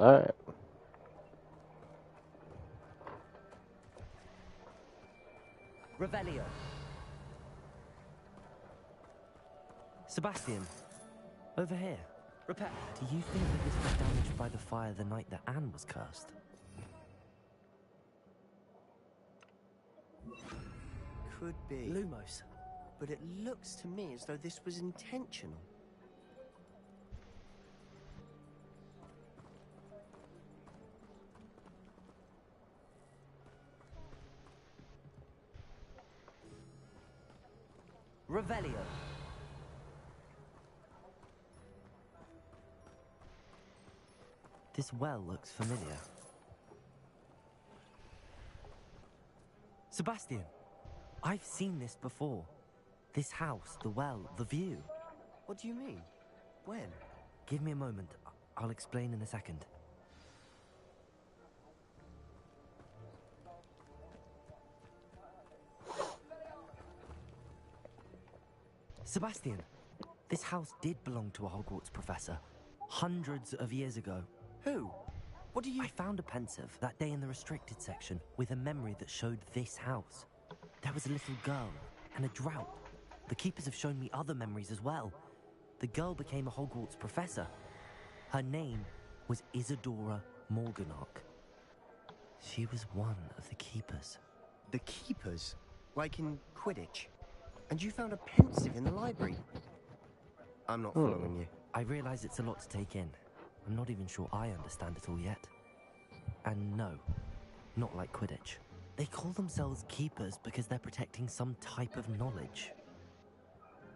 Alright. Revelio. Sebastian, over here. Repair. Do you think that this was damaged by the fire the night that Anne was cursed? Could be. Lumos. But it looks to me as though this was intentional. Revelio. This well looks familiar. Sebastian, I've seen this before. This house, the well, the view. What do you mean? When? Give me a moment. I'll explain in a second. Sebastian, this house did belong to a Hogwarts professor. Hundreds of years ago. Who? What do you... I found a pensive that day in the restricted section with a memory that showed this house. There was a little girl and a drought. The keepers have shown me other memories as well. The girl became a Hogwarts professor. Her name was Isadora Morganach. She was one of the keepers. The keepers? Like in Quidditch? And you found a pensive in the library? I'm not following you. I realize it's a lot to take in. I'm not even sure I understand it all yet. And no, not like Quidditch. They call themselves keepers because they're protecting some type of knowledge.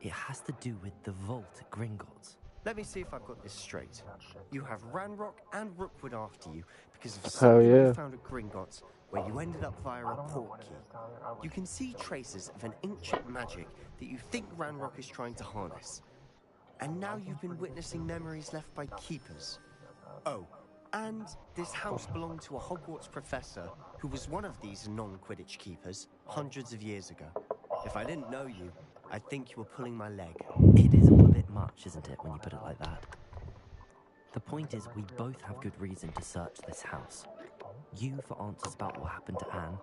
It has to do with the vault at Gringotts. Let me see if I've got this straight. You have Ranrock and Rookwood after you because of something you found at Gringotts, where you ended up via a portkey. You can see traces of an ancient magic that you think Ranrock is trying to harness. And now you've been witnessing memories left by keepers. Oh, and this house belonged to a Hogwarts professor who was one of these non-Quidditch keepers hundreds of years ago. If I didn't know you, I'd think you were pulling my leg. It is all a bit much, isn't it, when you put it like that? The point is, we both have good reason to search this house. You for answers about what happened to Anne,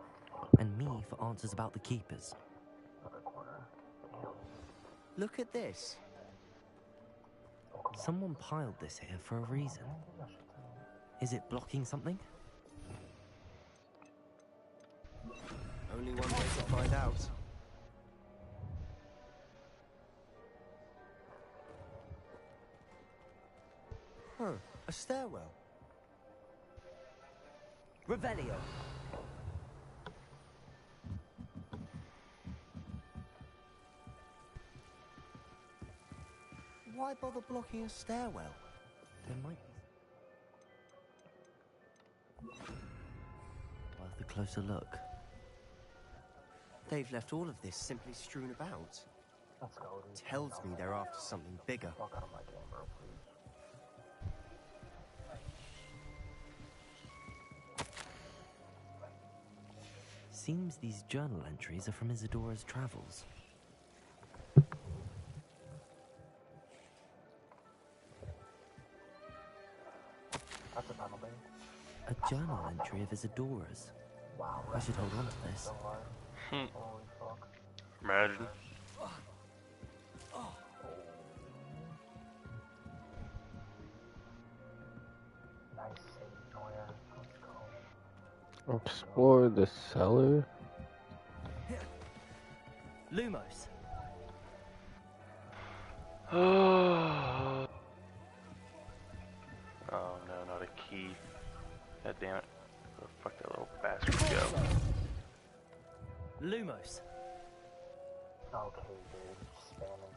and me for answers about the keepers. Look at this. Someone piled this here for a reason. Is it blocking something? Only one way to find out. Huh, a stairwell. Revelio. Why bother blocking a stairwell? There might be worth a closer look. They've left all of this simply strewn about. Tells me they're after something bigger. Seems these journal entries are from Isadora's travels. A journal entry of Isadora's. I should hold on to this. Imagine. Explore the cellar. Lumos. Oh no, not a key. God damn it. Where the fuck that little bastard go? Lumos. Okay, dude. Spamming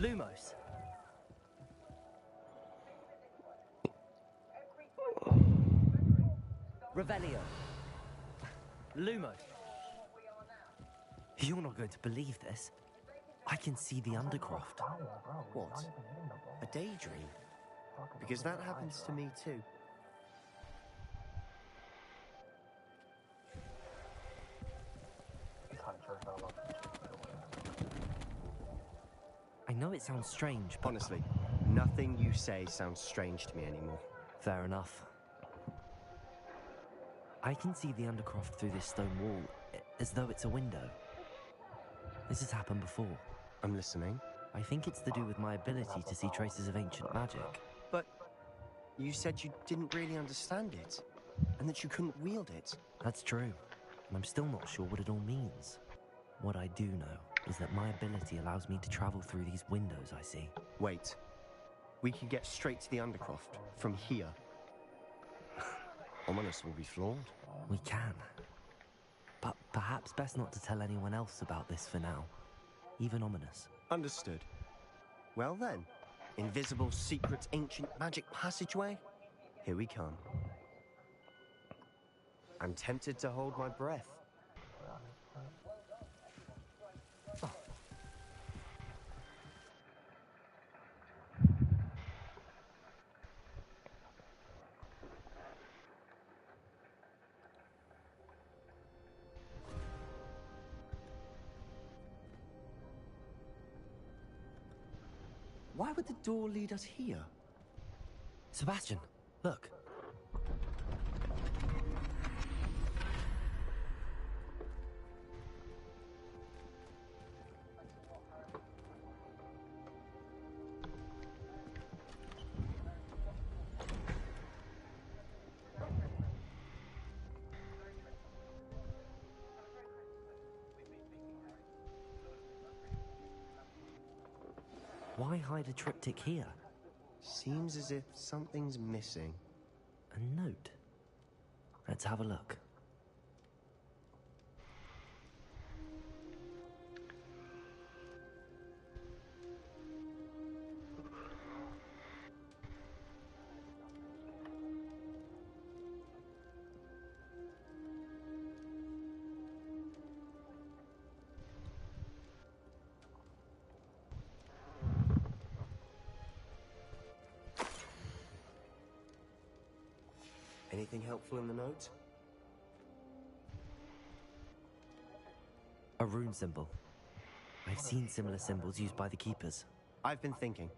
Lumos. Revelio. Lumos. You're not going to believe this. I can see the Undercroft. What? A daydream? Because that happens to me too. I know it sounds strange, but... Honestly, nothing you say sounds strange to me anymore. Fair enough. I can see the Undercroft through this stone wall, as though it's a window. This has happened before. I'm listening. I think it's to do with my ability to see traces of ancient magic. But you said you didn't really understand it, and that you couldn't wield it. That's true, and I'm still not sure what it all means. What I do know is that my ability allows me to travel through these windows I see. Wait. We could get straight to the Undercroft from here. Ominous will be flawed. We can. But perhaps best not to tell anyone else about this for now. Even Ominous. Understood. Well then, invisible, secret, ancient magic passageway? Here we come. I'm tempted to hold my breath. Why would the door lead us here? Sebastian, look. Why hide a triptych here? Seems as if something's missing. A note. Let's have a look. Anything helpful in the note? A rune symbol. I've seen similar symbols used by the keepers. I've been thinking.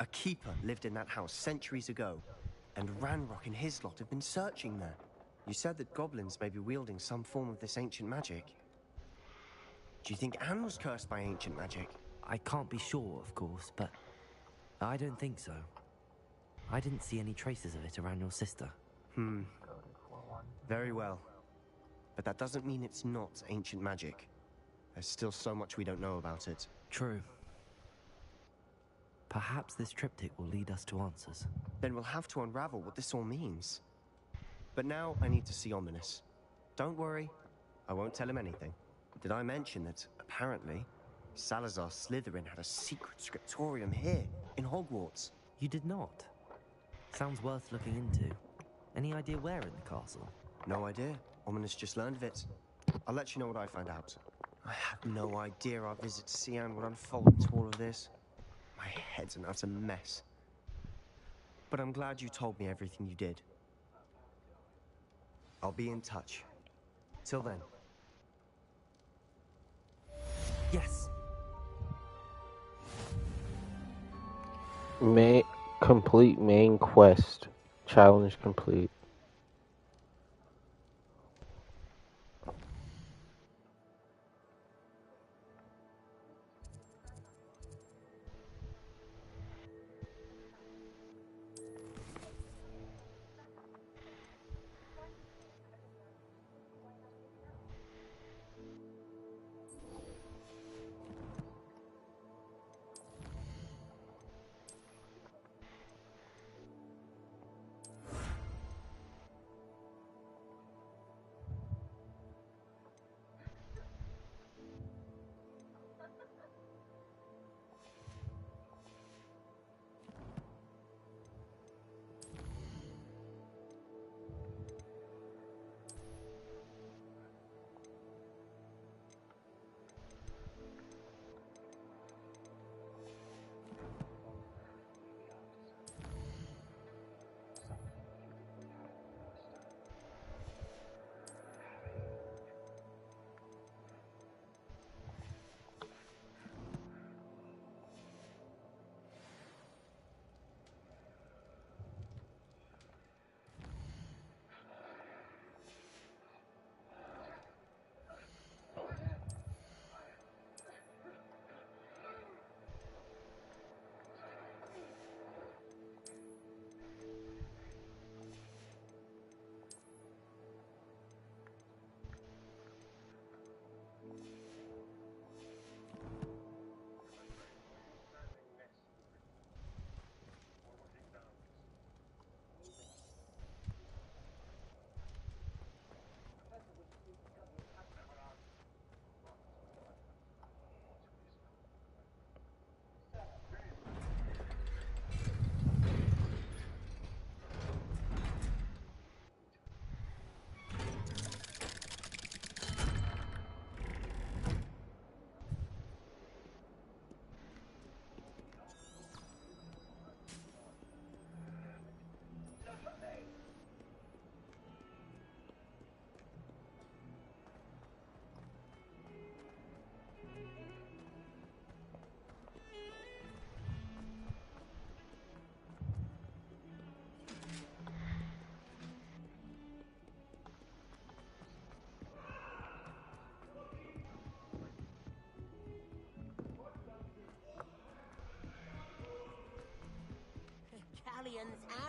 A keeper lived in that house centuries ago, and Ranrock and his lot have been searching there. You said that goblins may be wielding some form of this ancient magic. Do you think Anne was cursed by ancient magic? I can't be sure, of course, but I don't think so. I didn't see any traces of it around your sister. Very well. But that doesn't mean it's not ancient magic. There's still so much we don't know about it. True. Perhaps this triptych will lead us to answers. Then we'll have to unravel what this all means. But now I need to see Ominous. Don't worry, I won't tell him anything. Did I mention that, apparently, Salazar Slytherin had a secret scriptorium here, in Hogwarts? You did not? Sounds worth looking into. Any idea where in the castle? No idea. Ominous just learned of it. I'll let you know what I find out. I had no idea our visit to Cian would unfold into all of this. My head's an utter mess. But I'm glad you told me everything you did. I'll be in touch. Till then. Yes. Complete main quest. Challenge complete.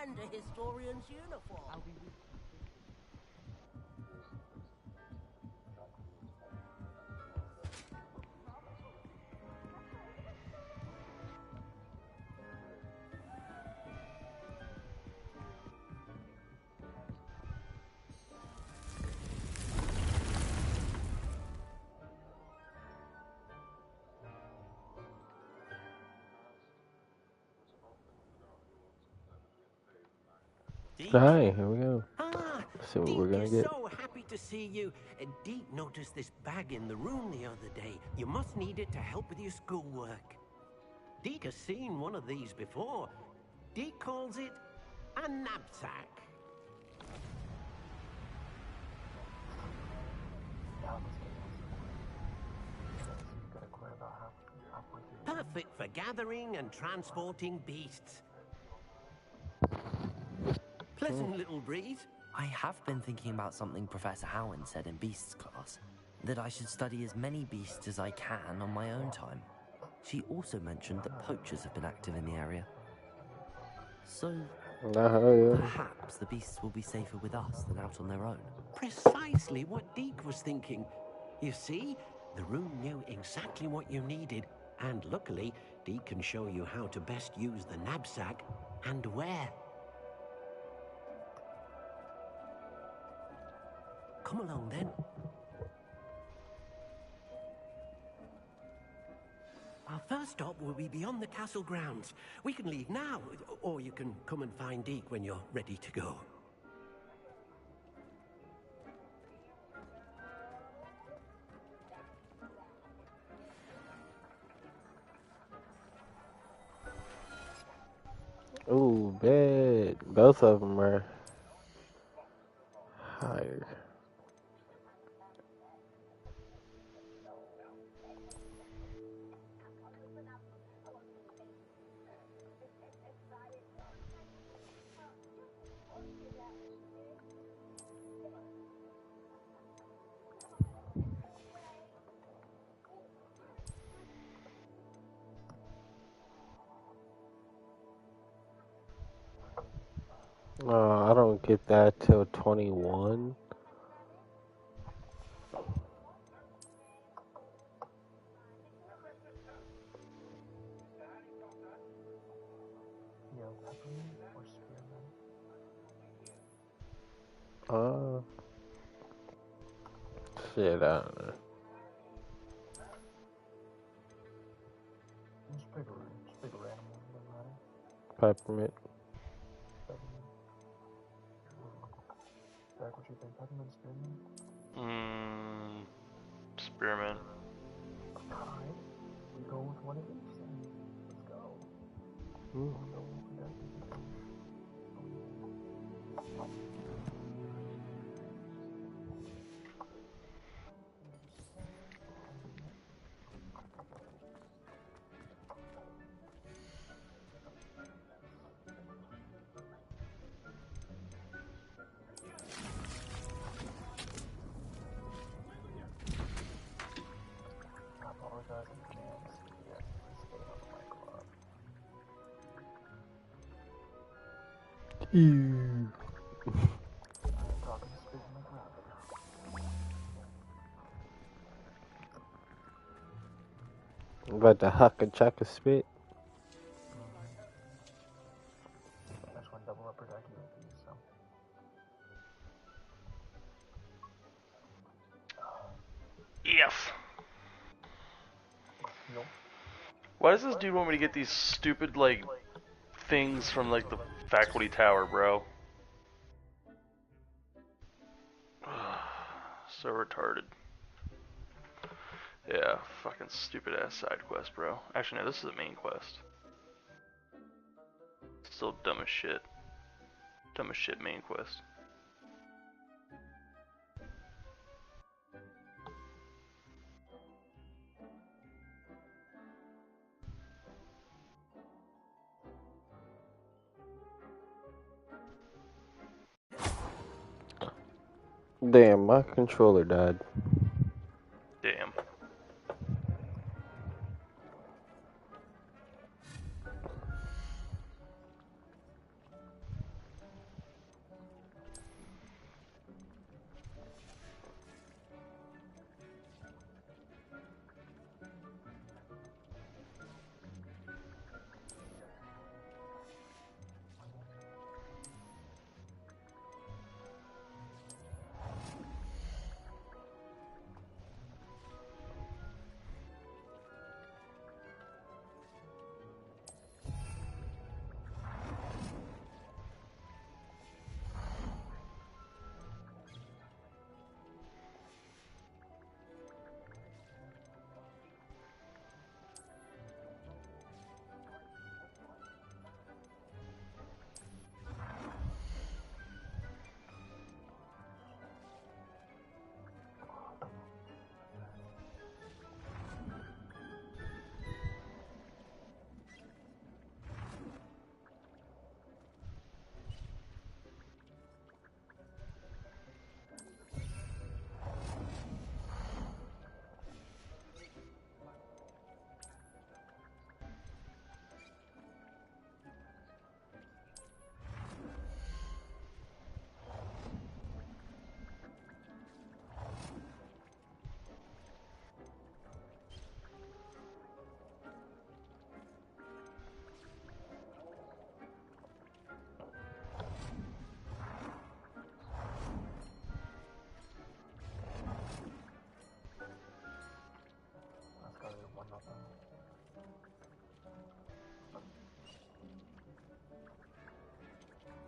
and a historian's uniform. Hi, here we go. Ah, Let's see what Deke we're gonna is get. so happy to see you. Deke noticed this bag in the room the other day. You must need it to help with your schoolwork. Deke has seen one of these before. Deke calls it a knapsack. Perfect for gathering and transporting beasts. Pleasant little breeze. I have been thinking about something Professor Howard said in Beasts class, that I should study as many beasts as I can on my own time. She also mentioned that poachers have been active in the area. So, Yeah. perhaps the beasts will be safer with us than out on their own. Precisely what Deke was thinking. You see, the room knew exactly what you needed, and luckily, Deke can show you how to best use the knapsack and where. Come along then. Our first stop will be beyond the castle grounds. We can leave now, or you can come and find Deke when you're ready to go. Ooh, bad. Both of them are higher. I don't get that till 21. Shit, I don't know. Peppermint. Spearmint. We go with one of each then. Let's go. I apologize in advance. Yes, please stay on my club. I'm talking to Speak My Brother. About the Haka Chaka spit. That's one double upper deck you will use, so. Yes. Nope. Why does this dude want me to get these stupid, like, things from, like, the faculty tower, bro? So retarded. Yeah, fucking stupid ass side quest, bro. Actually, no, this is a main quest. Still dumb as shit. Dumb as shit main quest. Damn, my controller died. Damn.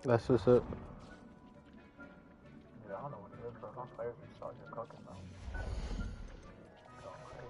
That's what's up. Yeah, I don't know what it is, but my players are starting to cooking though. Going crazy.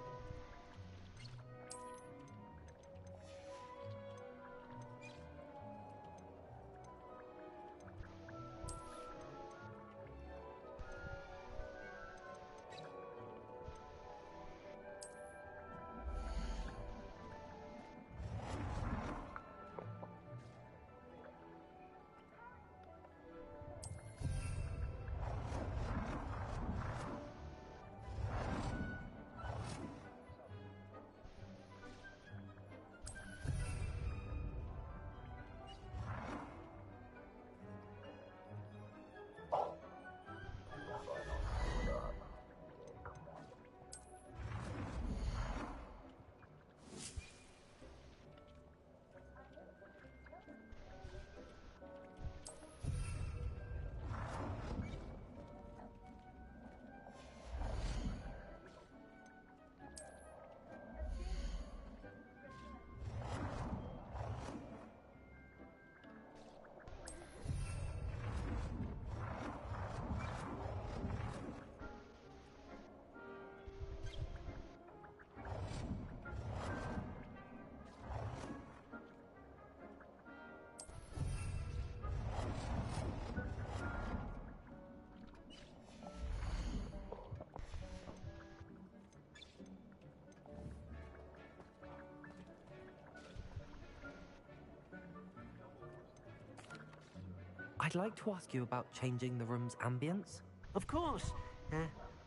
I'd like to ask you about changing the room's ambience. Of course.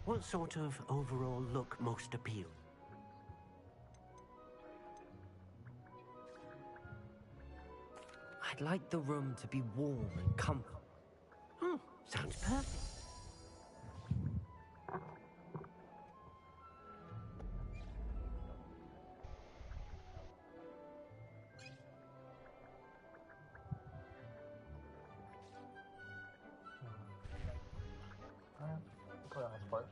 What sort of overall look most appeals? I'd like the room to be warm and comfortable. Oh, sounds perfect. Alright, put on this part.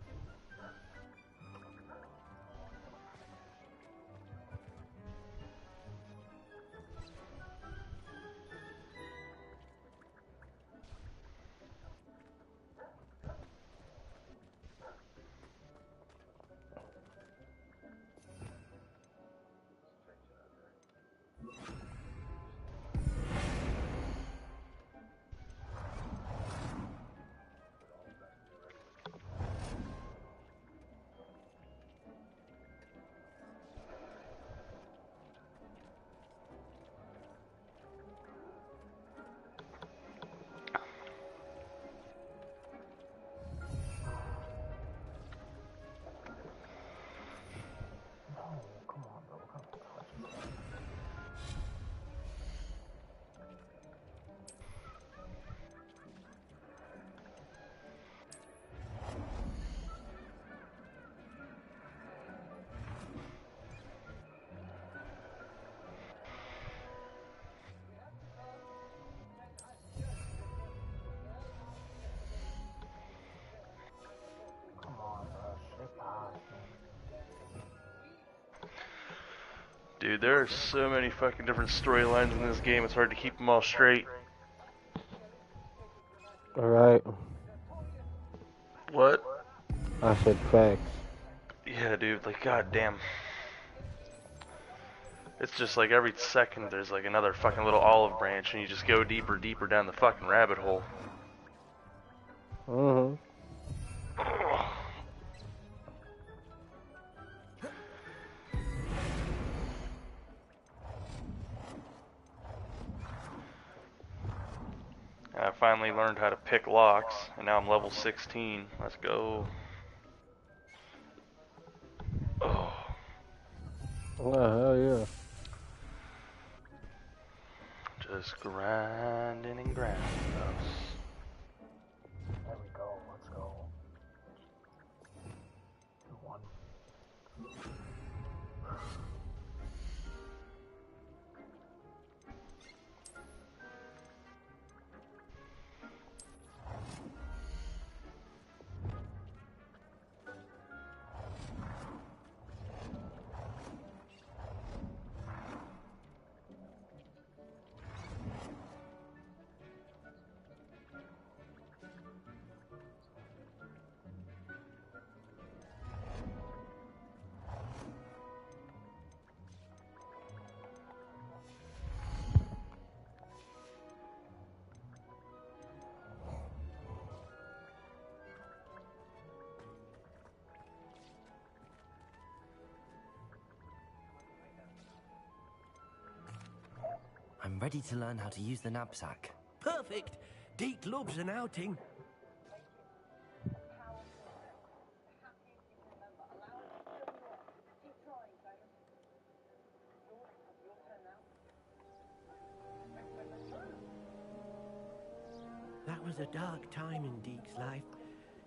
Come on, bro. What kind of touch is that? Come on, bro. Shit past me. Dude, there are so many fucking different storylines in this game, it's hard to keep them all straight. Alright. What? I said facts. Yeah, dude, like, goddamn. It's just like every second there's like another fucking little olive branch and you just go deeper, deeper down the fucking rabbit hole. Mm-hmm. I finally learned how to pick locks, and now I'm level 16. Let's go. Oh. Oh, hell yeah. Just grinding and grinding. There we go. Let's go. 2-1. I'm ready to learn how to use the knapsack. Perfect. Deke loves an outing. That was a dark time in Deke's life.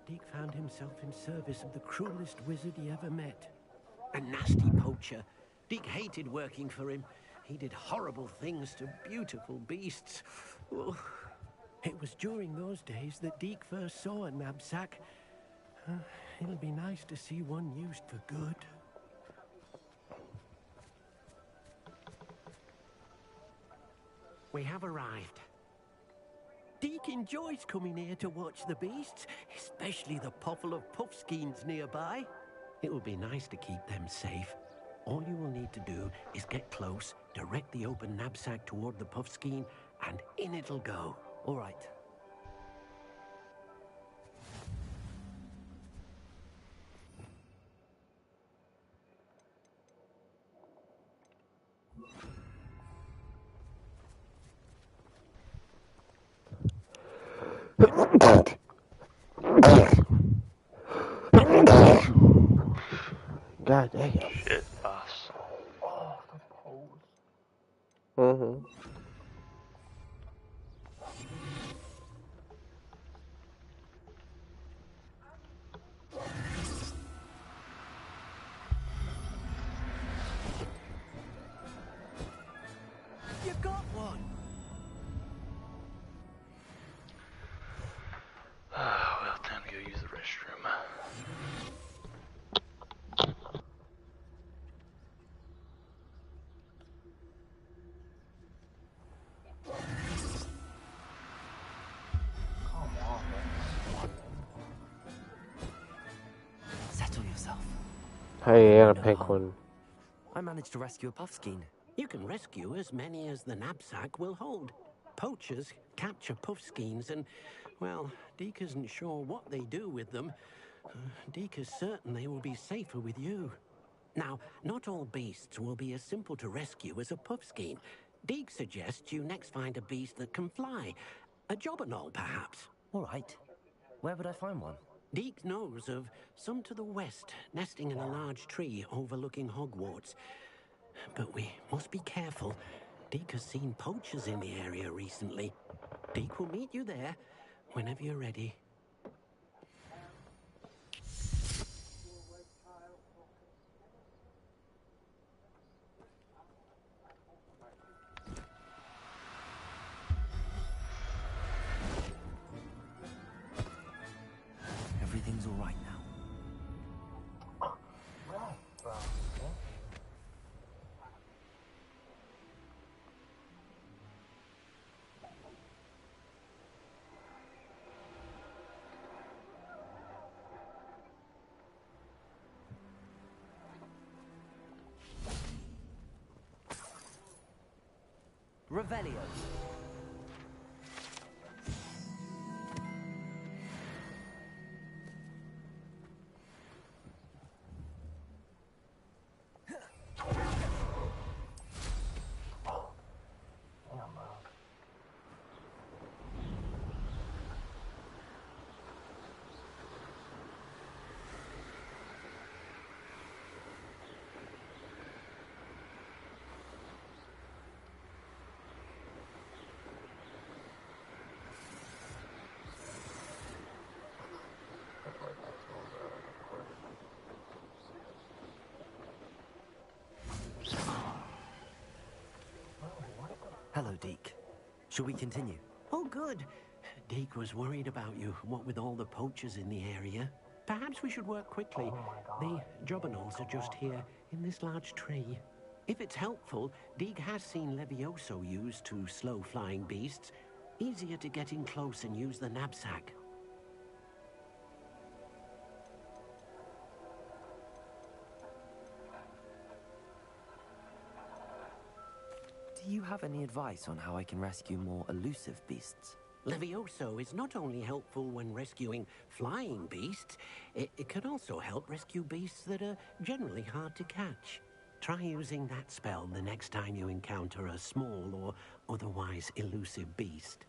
Deke found himself in service of the cruelest wizard he ever met. A nasty poacher. Deke hated working for him. He did horrible things to beautiful beasts. Oh. It was during those days that Deke first saw a knapsack. It'll be nice to see one used for good. We have arrived. Deke enjoys coming here to watch the beasts, especially the potful of puffskeins nearby. It will be nice to keep them safe. All you will need to do is get close, direct the open knapsack toward the puffskein, and in it'll go. All right. God damn. Shit, boss. Oh, the pose. Mm-hmm. You got one! Well, time to go use the restroom. Come on, man. Settle yourself. Hey, and a pink one. I managed to rescue a puffskein. You can rescue as many as the knapsack will hold. Poachers capture puffskeins and, well, Deke isn't sure what they do with them. Deke is certain they will be safer with you. Now, not all beasts will be as simple to rescue as a puffskein. Deke suggests you next find a beast that can fly. A jobberknoll, perhaps. All right. Where would I find one? Deke knows of some to the west, nesting in a large tree overlooking Hogwarts. But we must be careful. Deke has seen poachers in the area recently. Deke will meet you there whenever you're ready. Everything's all right now. Revelio. Hello, Deke. Shall we continue? Oh, good. Deke was worried about you, what with all the poachers in the area. Perhaps we should work quickly. The jobberknolls are just here, in this large tree. If it's helpful, Deke has seen Levioso used to slow flying beasts. Easier to get in close and use the knapsack. Do you have any advice on how I can rescue more elusive beasts? Levioso is not only helpful when rescuing flying beasts, it can also help rescue beasts that are generally hard to catch. Try using that spell the next time you encounter a small or otherwise elusive beast.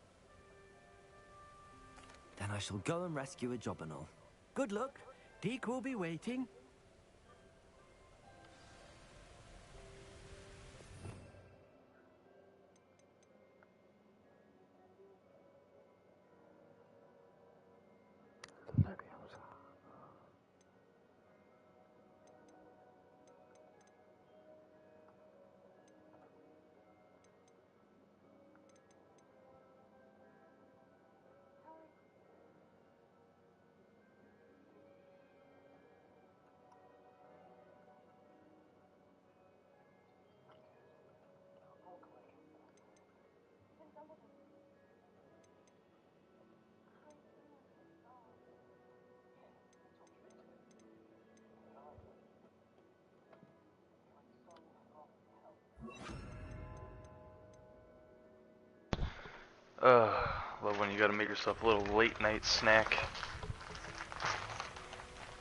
Then I shall go and rescue a Jobberknoll. Good luck. Deke will be waiting. Love when you gotta make yourself a little late night snack.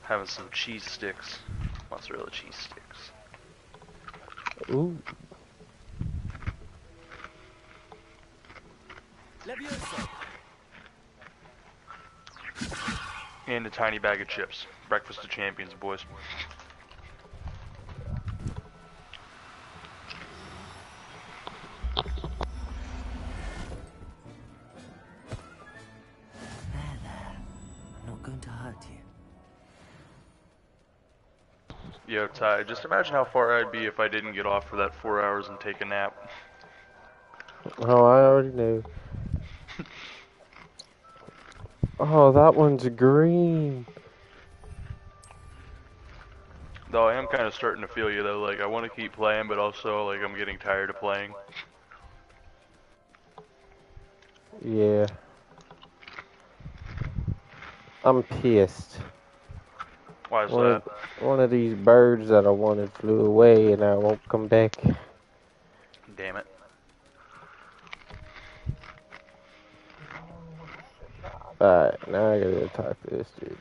Having some cheese sticks. Mozzarella cheese sticks. Ooh. And a tiny bag of chips. Breakfast of champions, boys. I'm not going to hurt you. Yo, Ty, just imagine how far I'd be if I didn't get off for that 4 hours and take a nap. Oh, I already knew. Oh, that one's green. Though I am kind of starting to feel you though, like I want to keep playing, but also like I'm getting tired of playing. Yeah. I'm pissed. Why is that? One of these birds that I wanted flew away and I won't come back. Damn it. Alright, now I gotta talk to this dude.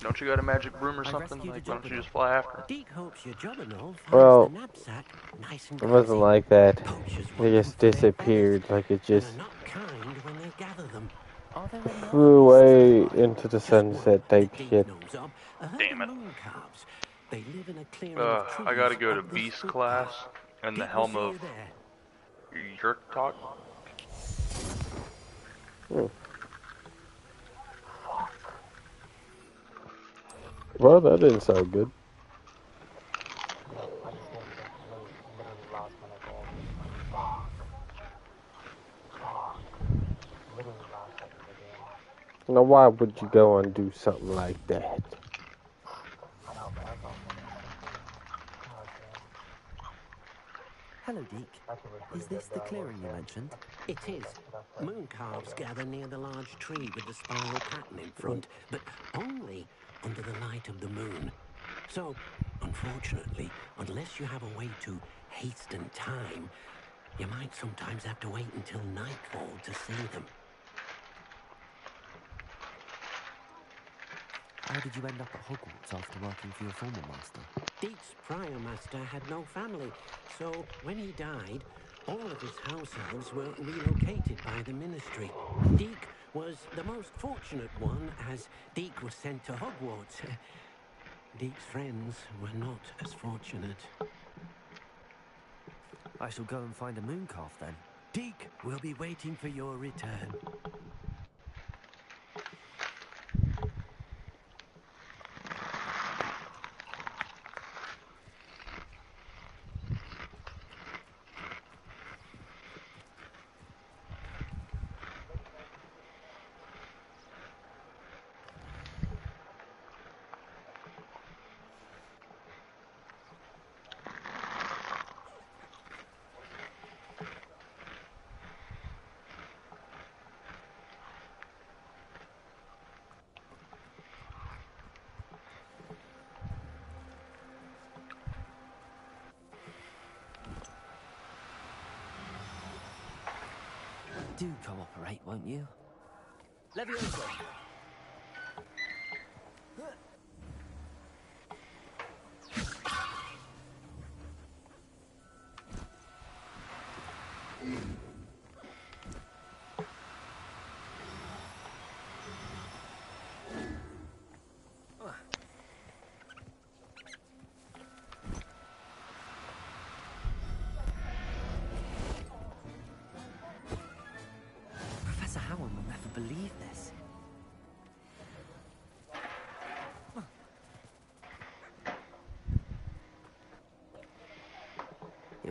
Don't you got a magic broom or something? Like, why don't you just fly after? Deke hopes your Jobberknoll finds Well, the knapsack nice and it wasn't cozy. like that. Poachers It want them just for their disappeared, feathers, like it and just are not kind when they gather them. Are there any flew other beasts away nearby? into the Just one sunset type that Deke shit. knows of. A herd Damn of it. moon calves. They live in a clearing of trees I gotta go to up this Beast footpath. class and the Deke will helm see of you there. Yerk Talk. Well, that didn't sound good. I just named it literally last minute goal. Fuck. Literally last second of the game. Now, why would you go and do something like that? I know, but that's all God damn. Hello, Deke. Actually, we're pretty Is this good, the I will clearing you say. mentioned? It is. Moon calves gather near the large tree with the spiral pattern in front, but only under the light of the moon. So, unfortunately, unless you have a way to hasten time, you might sometimes have to wait until nightfall to see them. How did you end up at Hogwarts after working for your former master? Deke's prior master had no family, so when he died, all of his house elves were relocated by the ministry. Deke was the most fortunate one, as Deke was sent to Hogwarts. Deke's friends were not as fortunate. I shall go and find a moon calf then. Deke will be waiting for your return. Do cooperate, won't you? Levioso!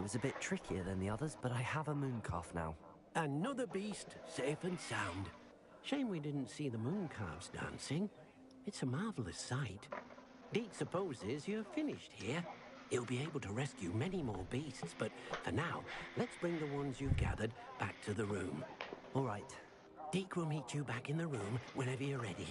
It was a bit trickier than the others, but I have a moon calf now. Another beast, safe and sound. Shame we didn't see the moon calves dancing. It's a marvelous sight. Deet supposes you're finished here. He'll be able to rescue many more beasts, but for now, let's bring the ones you've gathered back to the room. All right. Deek will meet you back in the room whenever you're ready.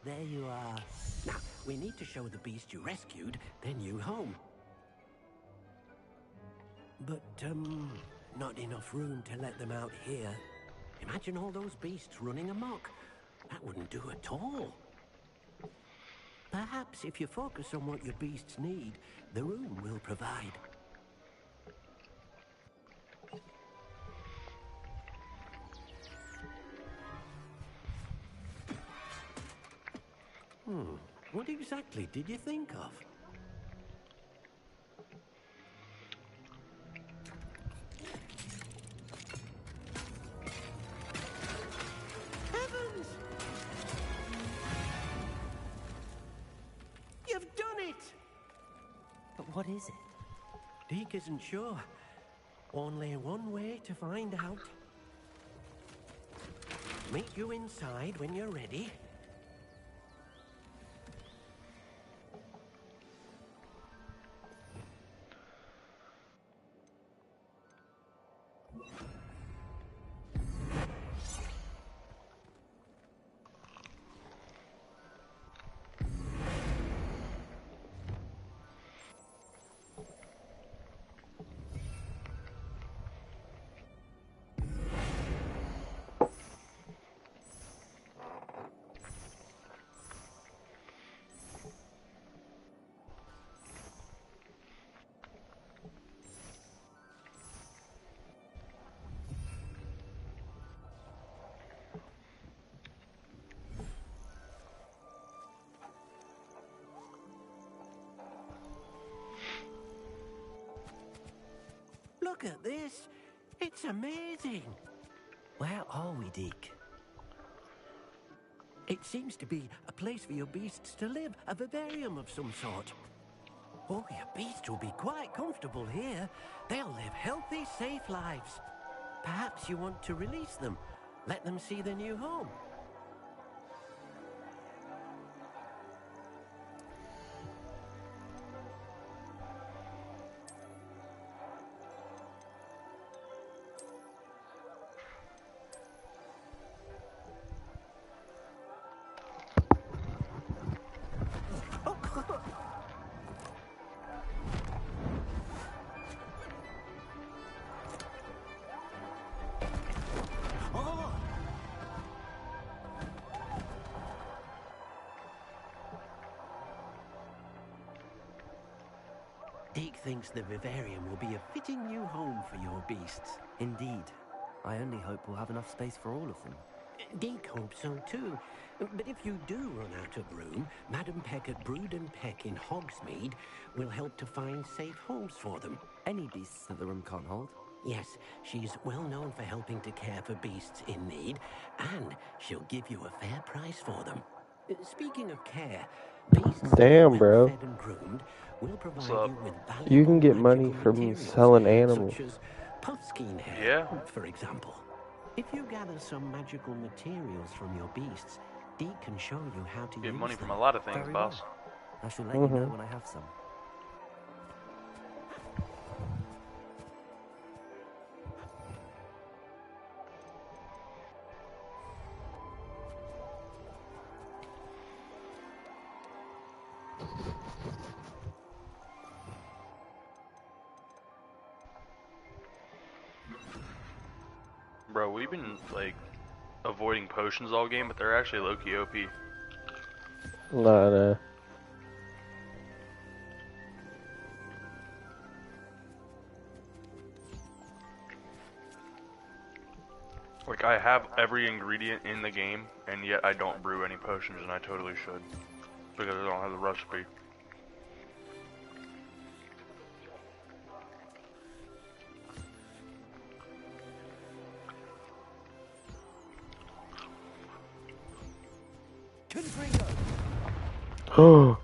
There you are. Now, we need to show the beast you rescued their new home. But, not enough room to let them out here. Imagine all those beasts running amok. That wouldn't do at all. Perhaps if you focus on what your beasts need, the room will provide. What exactly did you think of? Heavens! You've done it! But what is it? Deek isn't sure. Only one way to find out. Meet you inside when you're ready. Look at this. It's amazing. Where are we, Deek? It seems to be a place for your beasts to live, a vivarium of some sort. Oh, your beasts will be quite comfortable here. They'll live healthy, safe lives. Perhaps you want to release them, let them see their new home. Deek thinks the vivarium will be a fitting new home for your beasts. Indeed. I only hope we'll have enough space for all of them. Deek hopes so too. But if you do run out of room, Madam Peck at Brood and Peck in Hogsmeade will help to find safe homes for them. Any beasts that the room can't hold? Yes, she's well known for helping to care for beasts in need, and she'll give you a fair price for them. Speaking of care, beasts Damn, bro. fed and groomed will provide you with valuable You can get money magical from materials, selling animals. such as puffskein hair, Yeah. for example. If you gather some magical materials from your beasts, Dee can show you how to Get use money them. from a lot of things, Very boss. well. I shall let you know when I have some. Bro, we've been like avoiding potions all game, but they're actually low-key OP. Nah. Like, I have every ingredient in the game, and yet I don't brew any potions, and I totally should. Because I don't have the recipe. Oh,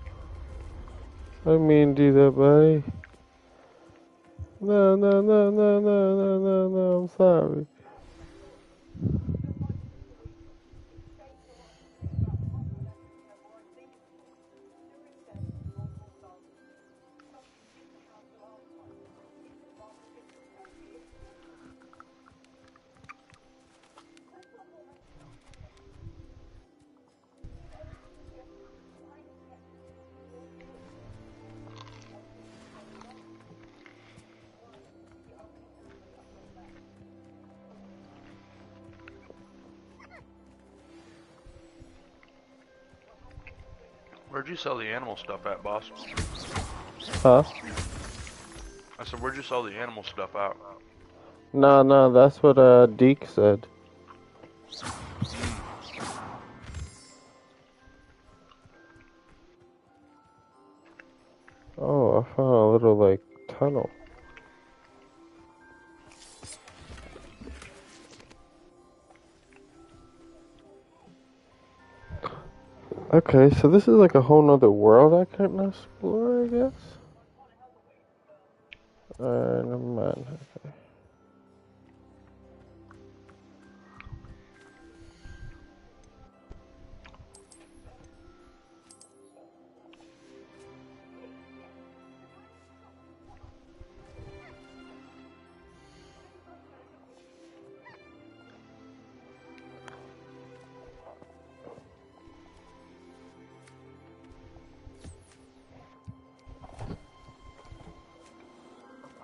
I didn't mean to do that, buddy. No, I'm sorry. Where'd you sell the animal stuff at, boss? Huh? I said, where'd you sell the animal stuff out? No, that's what Deke said. Oh, I found a little like tunnel. Okay, so this is like a whole nother world I couldn't explore, I guess? Never mind. Okay.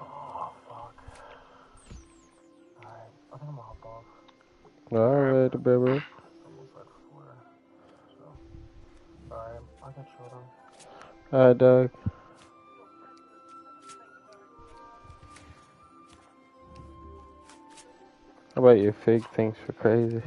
Oh, fuck. Alright, I think I'm gonna hop off. Alright, baby. It's almost like 4. So, alright, I'll get you on. Alright, Doug. How about your fig thinks for crazy?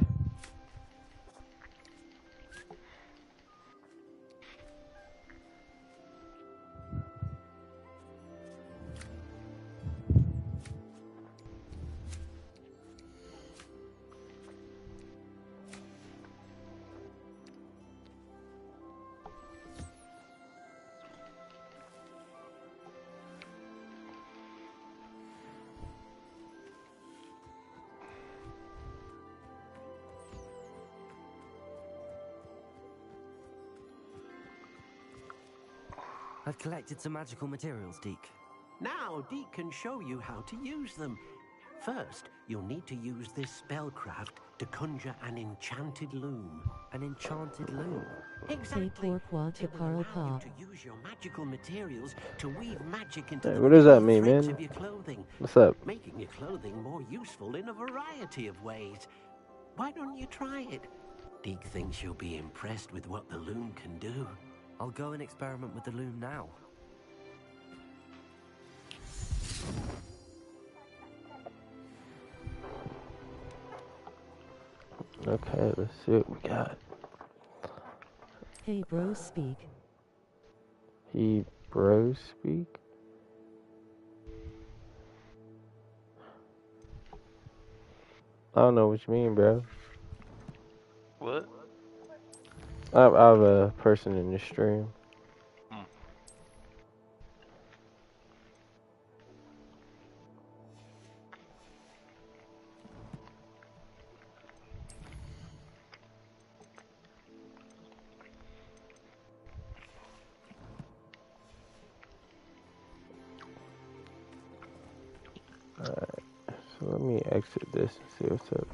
I've collected some magical materials, Deke. Now Dee can show you how to use them. First, you'll need to use this spellcraft to conjure an enchanted loom. An enchanted loom? Exactly. Say pourquoi tu It will parles allow pas. you to use your magical materials to weave magic into Hey, the what does that very mean, threads man? of your clothing, What's up? making your clothing more useful in a variety of ways. Why don't you try it? Deke thinks you'll be impressed with what the loom can do. I'll go and experiment with the loom now. Okay, let's see what we got. Hey bro, speak. He bros speak? I don't know what you mean, bro. What? I have a person in the stream. Let me exit this and see what's up.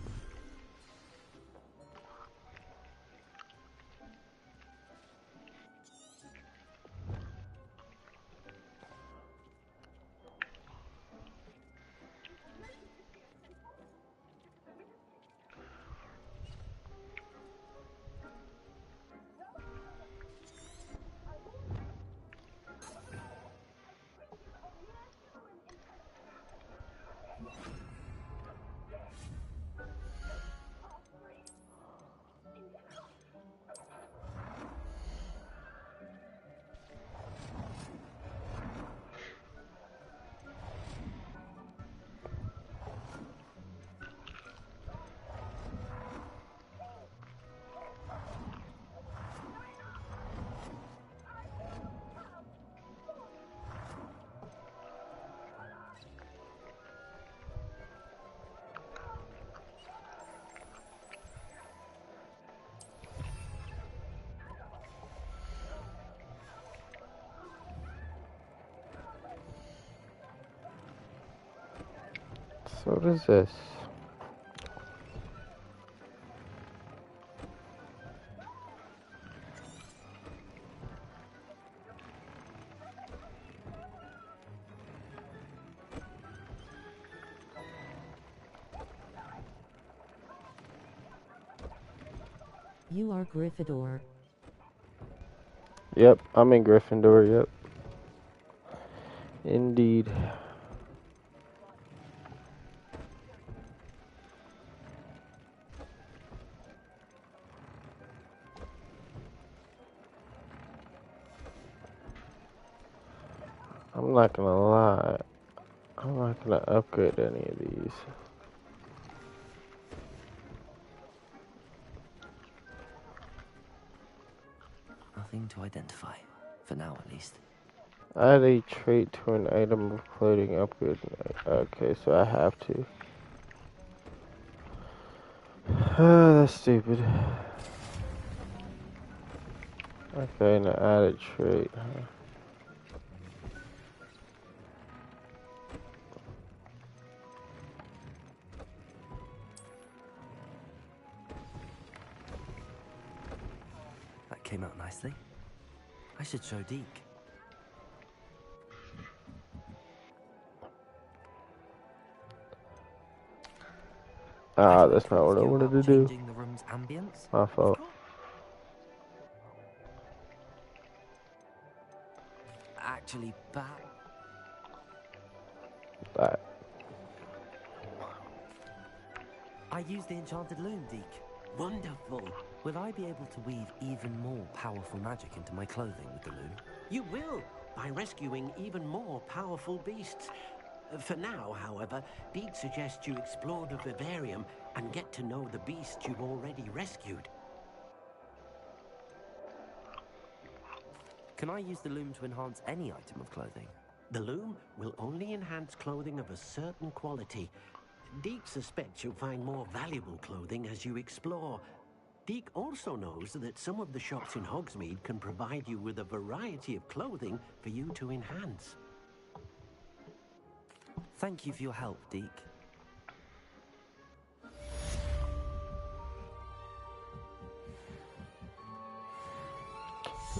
So what is this? You are Gryffindor. Yep, I'm in Gryffindor, yep. Indeed. I'm not gonna lie. I'm not gonna upgrade any of these. Nothing to identify, for now at least. Add a trait to an item of clothing upgrade. Okay, so I have to. That's stupid. Okay, now add a trait, huh? That came out nicely. I should show Deke. Ah, that's not what I wanted to do. Changing the room's ambience? My fault. Actually, That. I used the enchanted loom, Deke. Wonderful. Will I be able to weave even more powerful magic into my clothing with the loom? You will, by rescuing even more powerful beasts. For now, however, Deke suggests you explore the vivarium and get to know the beasts you've already rescued. Can I use the loom to enhance any item of clothing? The loom will only enhance clothing of a certain quality. Deke suspects you'll find more valuable clothing as you explore. Deke also knows that some of the shops in Hogsmeade can provide you with a variety of clothing for you to enhance. Thank you for your help, Deke.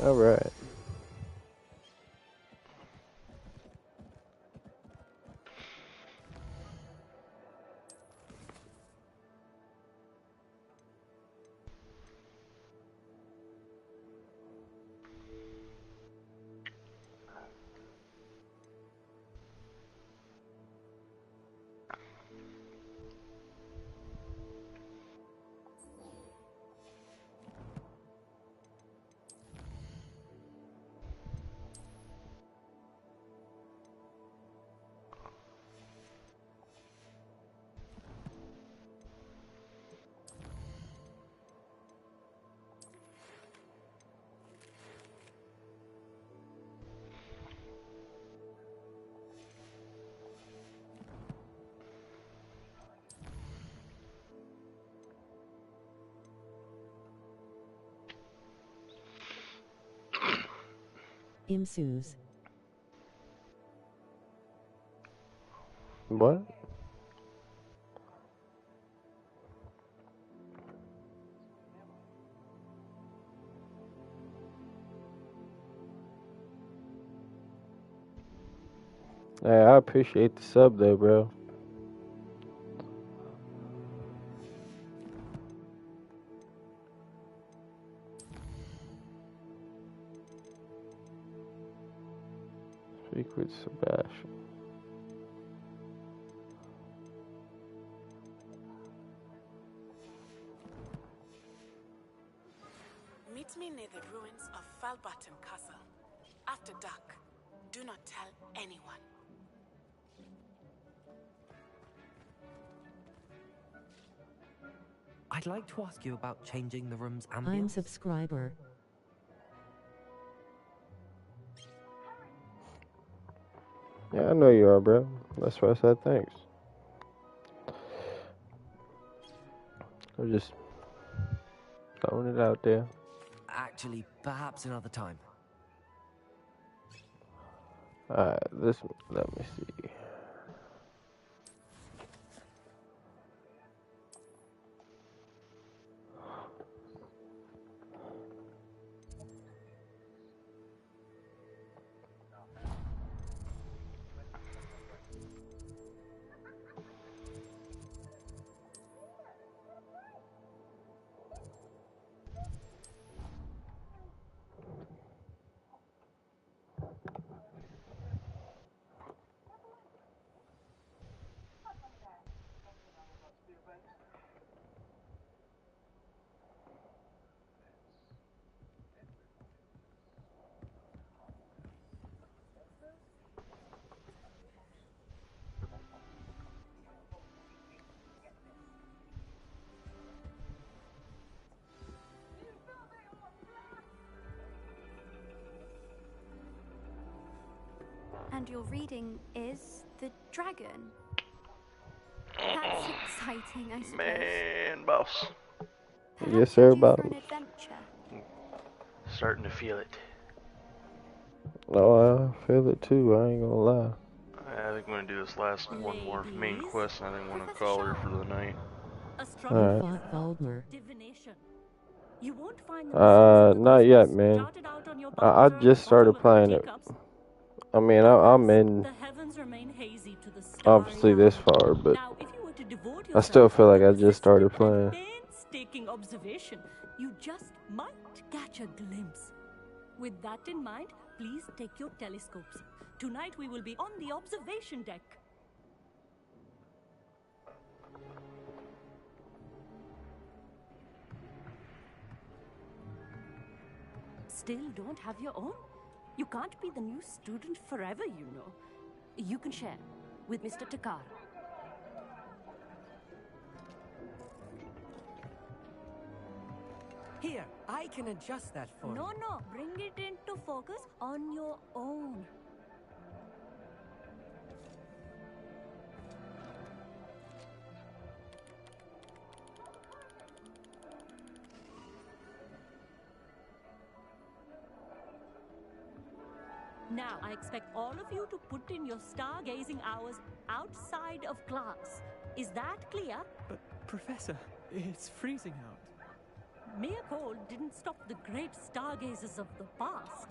Alright. Ensues. What? Hey, I appreciate the sub though, bro. Speak with Sebastian. Meet me near the ruins of Falbaton Castle. After dark. Do not tell anyone. I'd like to ask you about changing the room's ambience. I'm subscriber. Yeah, I know you are, bro. That's why I said thanks. I'm just throwing it out there. Actually, perhaps another time. Alright, let me see. And your reading is The Dragon. That's exciting, I suppose. Man, boss. Perhaps Yes, sir, you're due boss. for an adventure. Starting to feel it. Oh, I feel it too, I ain't gonna lie. I think I'm gonna do this last one more main Ladies, quest, and I think I'm gonna Professor call her Shaw. for the night. Astronomy Alright. is Fought Valdmar. divination. You won't find the mysteries of the Not yet, cosmos man. jotted out on your I bowels or at just the bottom started of your playing it. teacups. I mean, I'm in, The heavens remain hazy to the starry obviously, this eye. far, but Now, if you were to devote I still yourself feel like to I just started persistent and playing. painstaking observation, you just might catch a glimpse. With that in mind, please take your telescopes. Tonight we will be on the observation deck. Still don't have your own? You can't be the new student forever, you know. You can share with Mr. Takar. Here, I can adjust that for you. No, bring it into focus on your own. Now, I expect all of you to put in your stargazing hours outside of class. Is that clear? But, Professor, it's freezing out. Mere cold didn't stop the great stargazers of the past.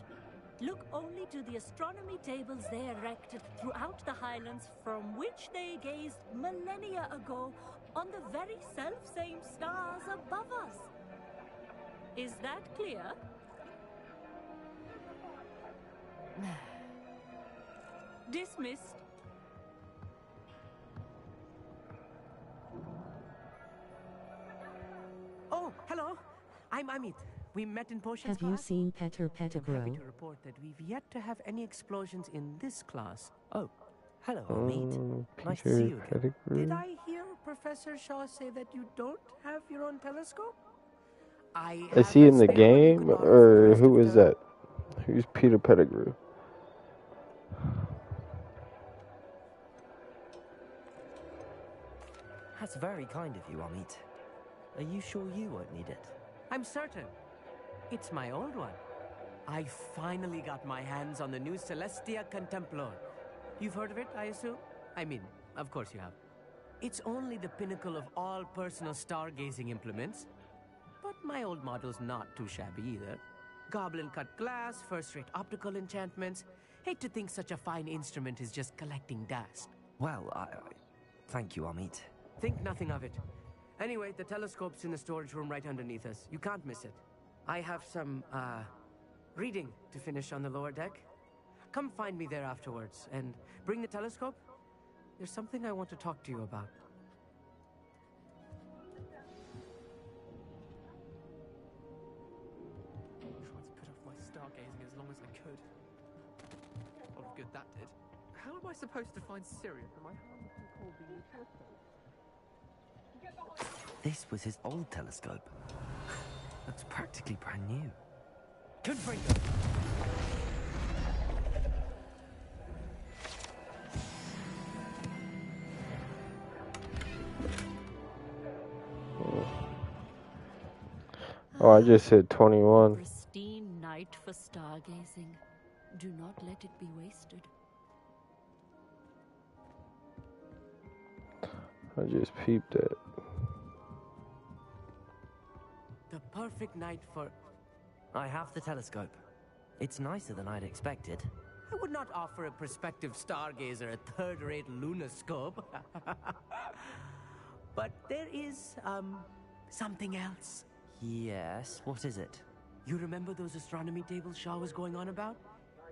Look only to the astronomy tables they erected throughout the highlands from which they gazed millennia ago on the very self-same stars above us. Is that clear? Dismissed. Oh, hello. I'm Amit. We met in potions Have you class. seen Peter I'm happy Pettigrew? to report that we've yet to have any explosions in this class. Oh, hello, Amit. Nice to see Peter you again. Pettigrew. Did I hear Professor Shaw say that you don't have your own telescope? I Is have he a in the spare one you game, could borrow for the or rest who of is the- that? Who's Peter Pettigrew? That's very kind of you, Amit. Are you sure you won't need it? I'm certain. It's my old one. I finally got my hands on the new Celestia Contemplor. You've heard of it, I assume? I mean, of course you have. It's only the pinnacle of all personal stargazing implements. But my old model's not too shabby either. Goblin-cut glass, first-rate optical enchantments. Hate to think such a fine instrument is just collecting dust. Well, thank you, Amit. Think nothing of it. Anyway, the telescope's in the storage room right underneath us. You can't miss it. I have some, reading to finish on the lower deck. Come find me there afterwards, and bring the telescope. There's something I want to talk to you about. Tried to put off my stargazing as long as I could. A lot of good that did. How am I supposed to find Syria from my hands and cold being This was his old telescope. Looks practically brand new. Confringo! Oh, I just said 21. Pristine night for stargazing. Do not let it be wasted. I just peeped it. The perfect night for... I have the telescope. It's nicer than I'd expected. I would not offer a prospective stargazer a third-rate lunoscope. But there is, something else. Yes, what is it? You remember those astronomy tables Shaw was going on about?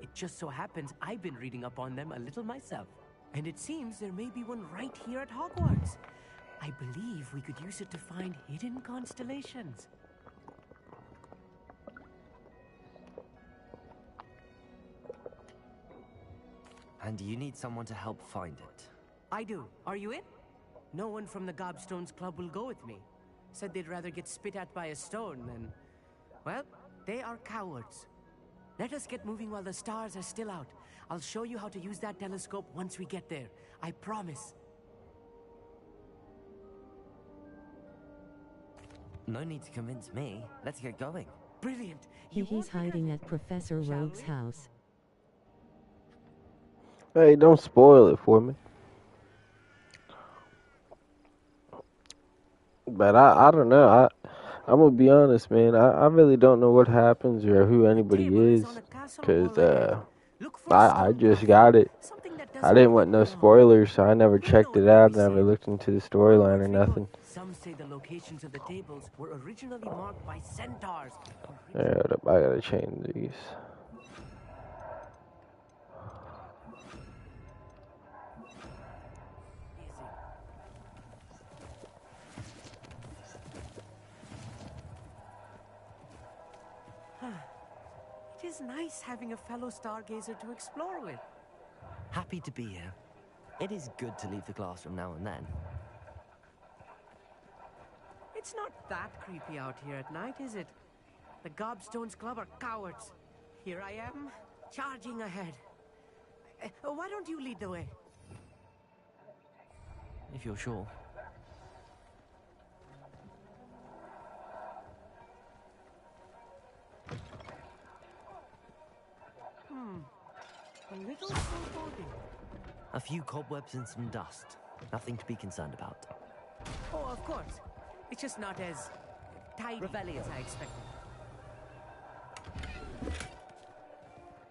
It just so happens I've been reading up on them a little myself. And it seems there may be one right here at Hogwarts. I believe we could use it to find hidden constellations. And you need someone to help find it. I do. Are you in? No one from the Gobstones Club will go with me. Said they'd rather get spit at by a stone than... Well, they are cowards. Let us get moving while the stars are still out. I'll show you how to use that telescope once we get there. I promise. No need to convince me. Let's get going. Brilliant. He's hiding at Professor Rogue's house. Hey, don't spoil it for me. But I don't know. I'm gonna be honest, man. I really don't know what happens or who anybody is, cause I just got it. I didn't want no spoilers, so I never checked it out. Never looked into the storyline or nothing. Some say the locations of the tables were originally marked by centaurs. Yeah, I gotta change these. It is nice having a fellow stargazer to explore with. Happy to be here. It is good to leave the classroom now and then. It's not that creepy out here at night, is it? The Gobstones Club are cowards. Here I am, charging ahead. Why don't you lead the way? If you're sure. A little foreboding. A few cobwebs and some dust. Nothing to be concerned about. Oh, of course. It's just not as tidy as I expected.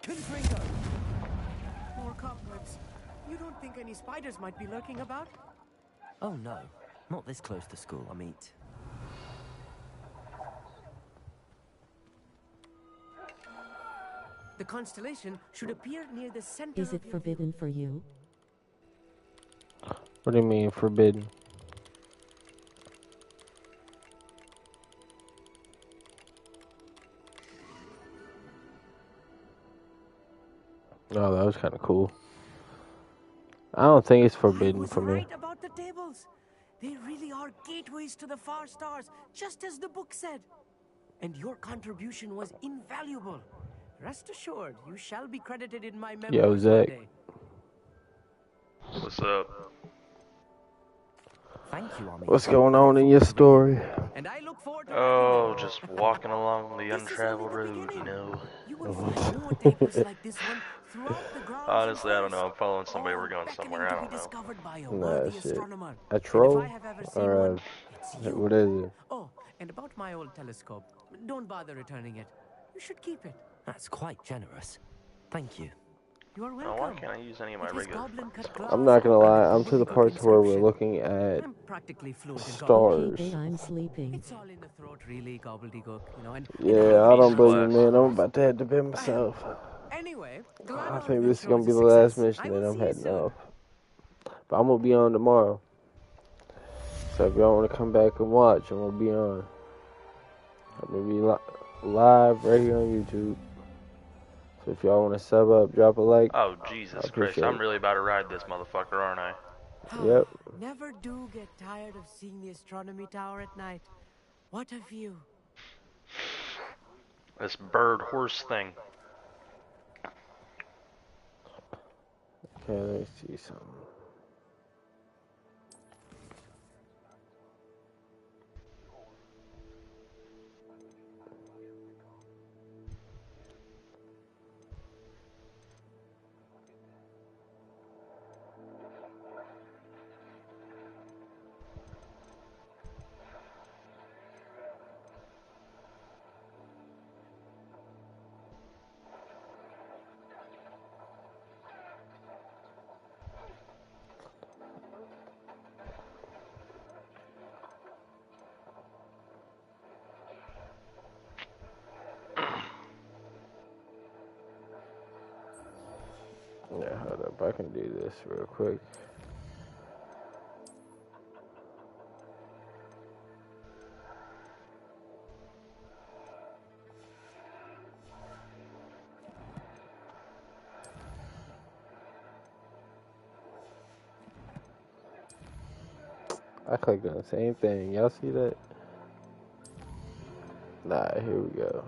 Confringo! More cobwebs. You don't think any spiders might be lurking about? Oh no, not this close to school, Amit. The constellation should appear near the center. Is it forbidden for you? What do you mean, forbidden? Oh, that was kind of cool. I don't think it's forbidden for me. Right about the tables. They really are gateways to the far stars, just as the book said. And your contribution was invaluable. Rest assured, you shall be credited in my memory. Yo, Zach. What's up? Thank you, Amit. What's going on in your story? And I look forward to Just walking along the untraveled road, you know. You will find more tables like this one throughout the grounds. Honestly, I don't know. I'm following somebody. We're going somewhere. I don't know. Discovered by a Nah, worthy shit. astronomer. A troll? And if I have ever seen Or one, it's you. what is it? Oh, and about my old telescope. Don't bother returning it. You should keep it. That's quite generous. Thank you. You are Now, why welcome. can't I use any of my It is regular goblin cut stuff? I'm glass not gonna and lie, a I'm to the great book parts where we're inscription. looking at I'm practically fluent in goblin. stars. Okay, I'm sleeping. It's all in the throat, really, gobbledygook, you know, and Yeah, I don't blame you, man. I'm about to head to bed myself. Anyway, glad I our think this is venture gonna was be a the last success. mission, I and will I'm see you heading soon. off. But I'm gonna be on tomorrow. So if y'all want to come back and watch, I'm gonna be on. I'm gonna be live right here on YouTube. So if y'all want to sub up, drop a like. Oh, I Jesus appreciate Christ. I'm it. really about to ride this motherfucker, aren't I? Yep. Never do get tired of seeing the astronomy tower at night. What a view. This bird horse thing. Okay, let me see something. Yeah, hold up. I can do this real quick. I clicked on the same thing. Y'all see that? Nah, here we go.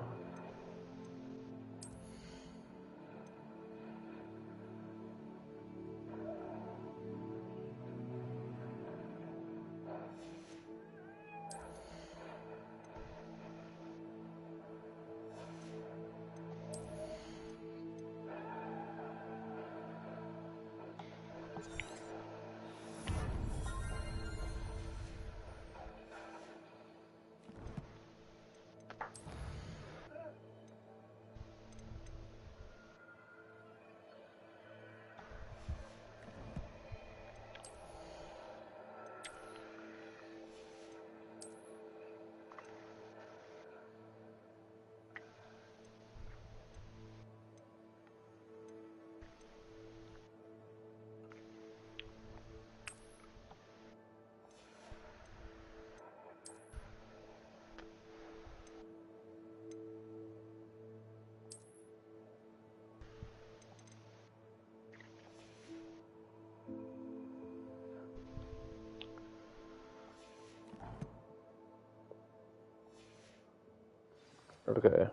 Okay.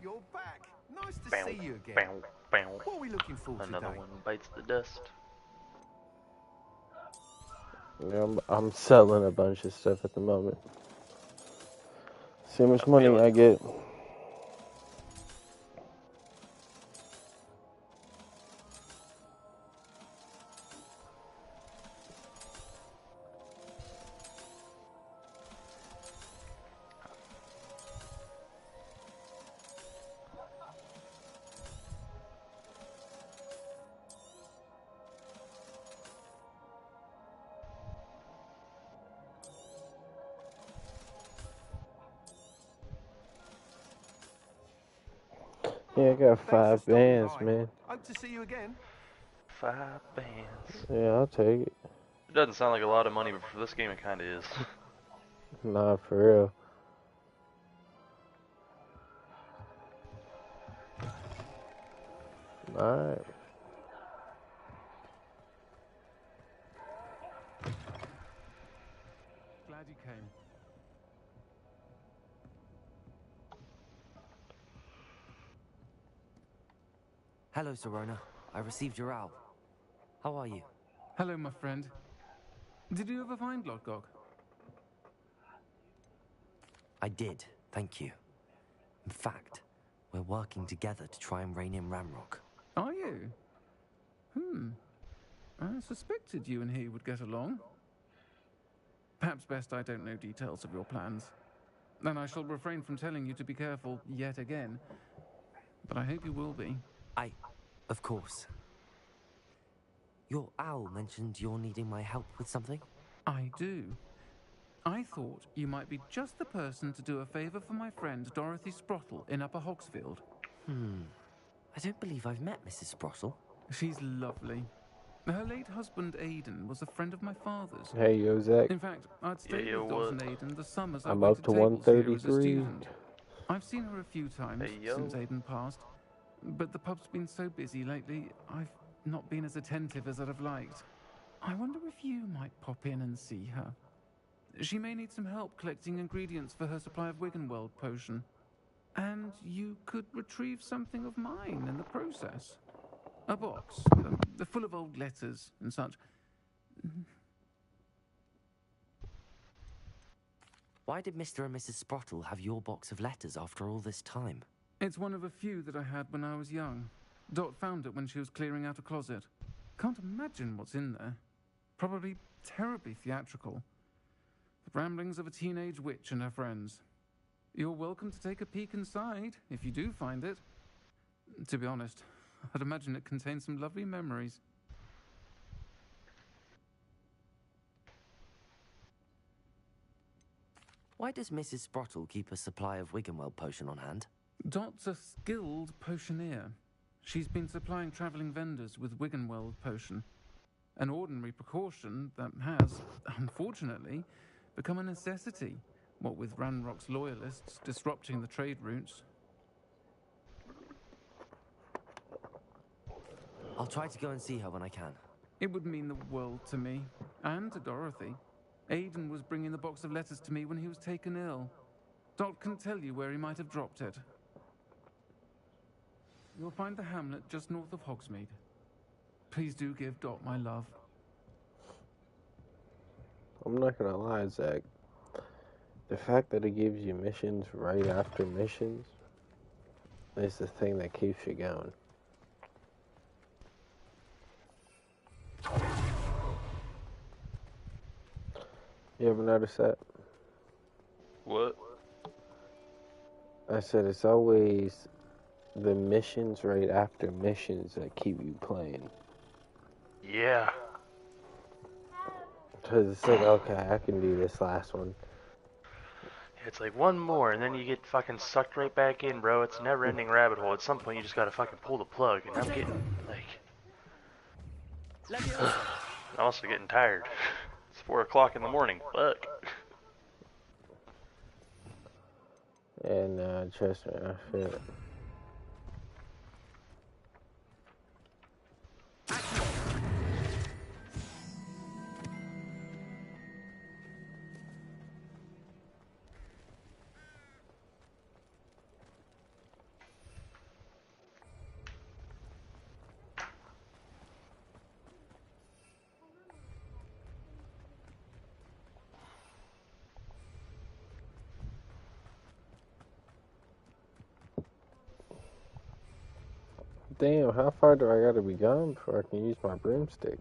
You're back. Nice to Bow, see you again. bow, bow. What are we looking for Another today? one bites the dust. Yeah, I'm selling a bunch of stuff at the moment. See how much I feel money it. I get. Yeah, I got 5 bands, man. Hope to see you again. 5 bands. Yeah, I'll take it. It doesn't sound like a lot of money, but for this game it kinda is. Nah, for real. Alright. came. Hello, Serona. I received your owl. How are you? Hello, my friend. Did you ever find Lodgok? I did, thank you. In fact, we're working together to try and rein in Ranrock. Are you? I suspected you and he would get along. Perhaps best I don't know details of your plans. Then I shall refrain from telling you to be careful yet again. But I hope you will be. Of course. Your owl mentioned you're needing my help with something? I do. I thought you might be just the person to do a favor for my friend Dorothy Sprottle in Upper Hogsfield. I don't believe I've met Mrs. Sprottle. She's lovely. Her late husband, Aidan, was a friend of my father's. Hey, yo, Zach. In fact, I'd stayed with Dawes and Aidan the summers I I'm went up to tables here as a 133. student. I've seen her a few times since Aidan passed, but the pub's been so busy lately, I've not been as attentive as I'd have liked. I wonder if you might pop in and see her. She may need some help collecting ingredients for her supply of Wiggenweld potion. And you could retrieve something of mine in the process. A box, full of old letters and such. Why did Mr. and Mrs. Sprottle have your box of letters after all this time? It's one of a few that I had when I was young. Dot found it when she was clearing out a closet. Can't imagine what's in there. Probably terribly theatrical. The ramblings of a teenage witch and her friends. You're welcome to take a peek inside, if you do find it. To be honest, I'd imagine it contains some lovely memories. Why does Mrs. Sprottle keep a supply of Wiggenweld potion on hand? Dot's a skilled potioneer. She's been supplying travelling vendors with Wiggenweld potion. An ordinary precaution that has, unfortunately, become a necessity, what with Ranrock's loyalists disrupting the trade routes. I'll try to go and see her when I can. It would mean the world to me, and to Dorothy. Aidan was bringing the box of letters to me when he was taken ill. Dot can tell you where he might have dropped it. You'll find the hamlet just north of Hogsmeade. Please do give Dot my love. I'm not gonna lie, Zach. The fact that it gives you missions right after missions is the thing that keeps you going. You ever notice that? What? I said it's always the missions right after missions that keep you playing. Yeah. Because it's like, okay, I can do this last one. It's like one more, and then you get fucking sucked right back in, bro. It's a never-ending rabbit hole. At some point, you just gotta fucking pull the plug, and I'm getting, like... I'm also getting tired. It's 4 o'clock in the morning. Fuck. And trust me, I feel it. Damn, how far do I gotta be gone before I can use my broomstick?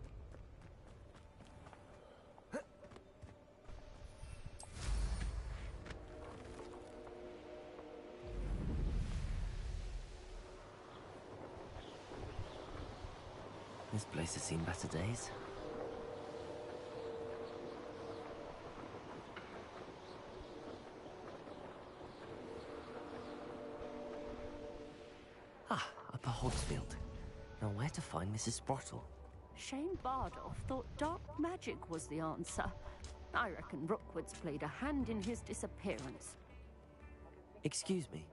This place has seen better days. Upper Hogsfield. Now where to find Mrs. Sprottle? Shane Bardolph thought dark magic was the answer. I reckon Rookwood's played a hand in his disappearance. Excuse me,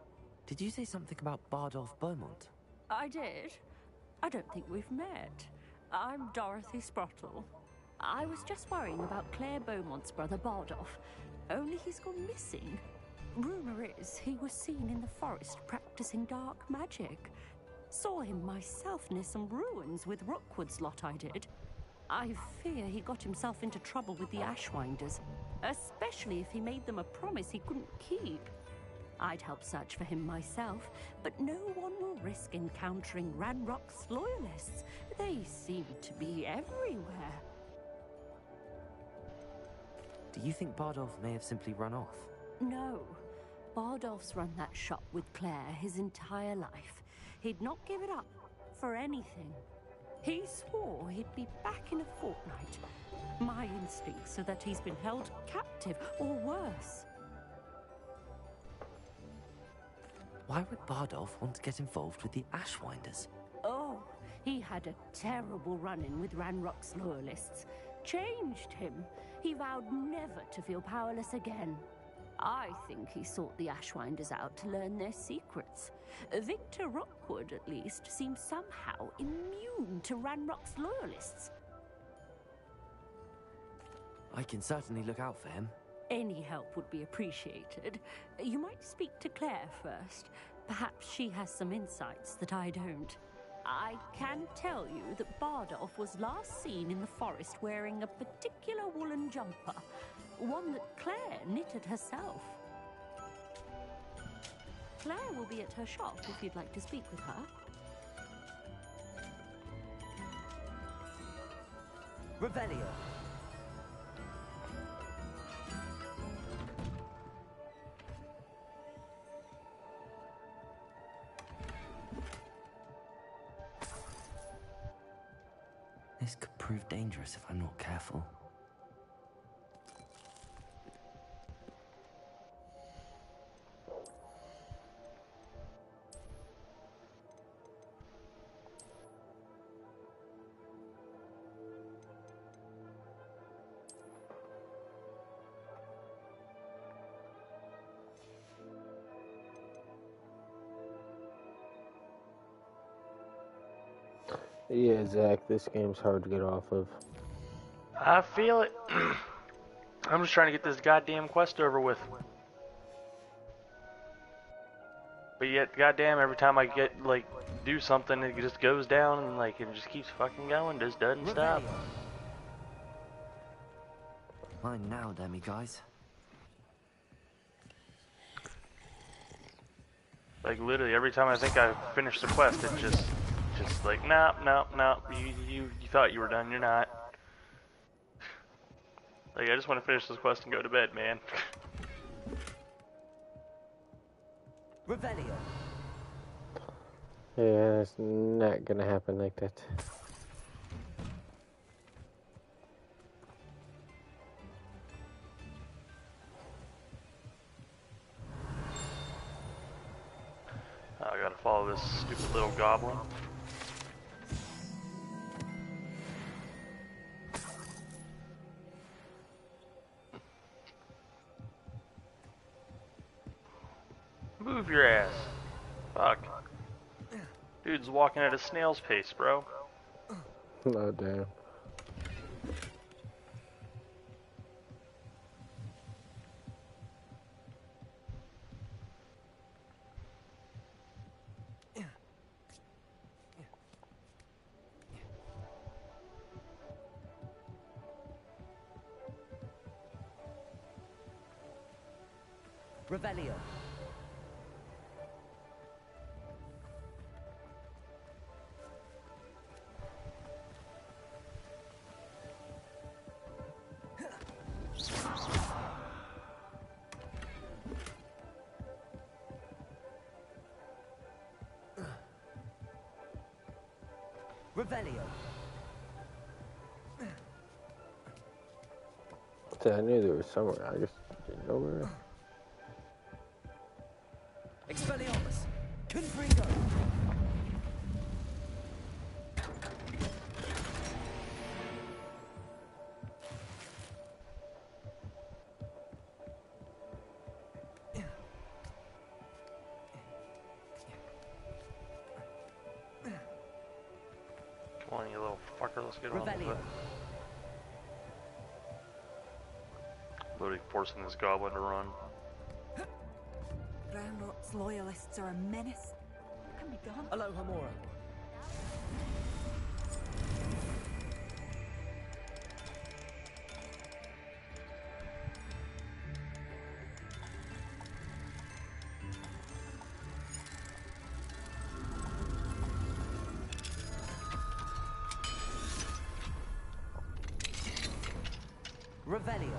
did you say something about Bardolph Beaumont? I did. I don't think we've met. I'm Dorothy Sprottle. I was just worrying about Claire Beaumont's brother Bardolph. only he's gone missing. Rumor is he was seen in the forest practicing dark magic. Saw him myself near some ruins with Rookwood's lot I did. I fear he got himself into trouble with the Ashwinders, especially if he made them a promise he couldn't keep. I'd help search for him myself, but no one will risk encountering Ranrock's loyalists. They seem to be everywhere. Do you think Bardolph may have simply run off? No. Bardolph's run that shop with Claire his entire life. He'd not give it up for anything. He swore he'd be back in a fortnight. My instincts are that he's been held captive, or worse. Why would Bardolph want to get involved with the Ashwinders? Oh, he had a terrible run-in with Ranrock's loyalists. Changed him. He vowed never to feel powerless again. I think he sought the Ashwinders out to learn their secrets. Victor Rookwood, at least, seems somehow immune to Ranrock's loyalists. I can certainly look out for him. Any help would be appreciated. You might speak to Claire first. Perhaps she has some insights that I don't. I can tell you that Bardolph was last seen in the forest wearing a particular woolen jumper, one that Claire knitted herself. Claire will be at her shop if you'd like to speak with her. Revelio. This could prove dangerous if I'm not careful. Yeah, Zach, this game's hard to get off of. I feel it. I'm just trying to get this goddamn quest over with. But yet, goddamn, every time I get, like, do something, it just goes down and, like, it just keeps fucking going, just doesn't stop. Mine now, Demi, guys. Like, literally, every time I think I finish the quest, it's just like, nope, you thought you were done, you're not. Like, I just want to finish this quest and go to bed, man. Revelio. Yeah, it's not gonna happen like that. I gotta follow this stupid little goblin. Move your ass. Fuck. Dude's walking at a snail's pace, bro. Oh, damn. Revelio. Revelio. I knew there was somewhere. I just didn't know where. Expelliarmus. Confringo. Come on, you little fucker, let's get on with it. Literally forcing this goblin to run. Ranrock's loyalists are a menace. What can be done? Hello, Hamura. Revelio.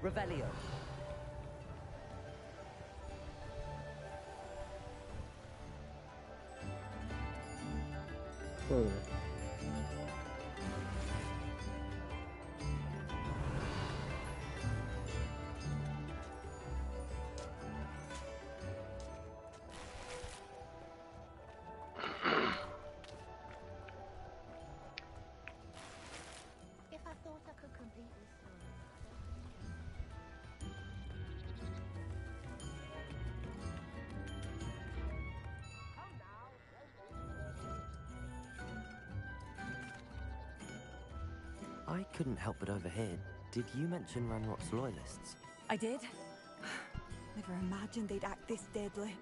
Revelio. If I thought I could complete this story. I couldn't help but overhear. Did you mention Ranrock's loyalists? I did. Never imagined they'd act this deadly.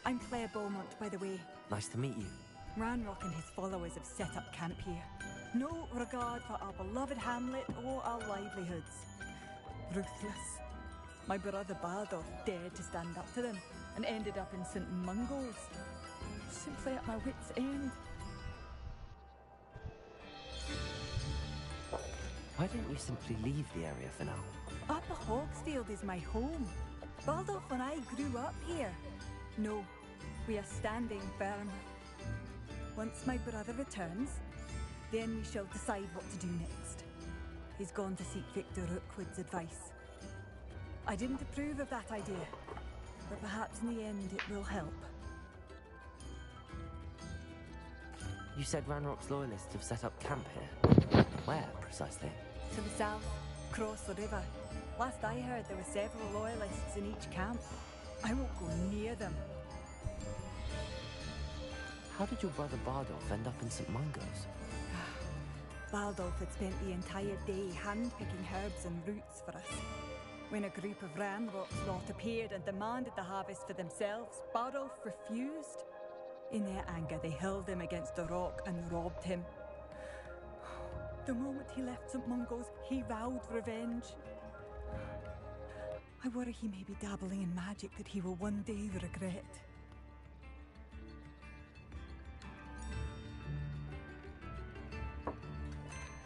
I'm Claire Beaumont, by the way. Nice to meet you. Ranrock and his followers have set up camp here. No regard for our beloved hamlet or our livelihoods. Ruthless. My brother Bardolph dared to stand up to them and ended up in St. Mungo's. Simply at my wit's end. Why don't you simply leave the area for now? Upper Hogsfield is my home. Bardolph and I grew up here. No, we are standing firm. Once my brother returns, then we shall decide what to do next. He's gone to seek Victor Rookwood's advice. I didn't approve of that idea, but perhaps in the end it will help. You said Ranrock's loyalists have set up camp here. Where, precisely? To the south, across the river. Last I heard, there were several loyalists in each camp. I won't go near them. How did your brother Bardolph end up in St. Mungo's? Bardolph had spent the entire day hand-picking herbs and roots for us. When a group of Ranrock's lot appeared and demanded the harvest for themselves, Bardolph refused. In their anger, they hurled him against a rock and robbed him. The moment he left St. Mungo's, he vowed revenge. I worry he may be dabbling in magic that he will one day regret.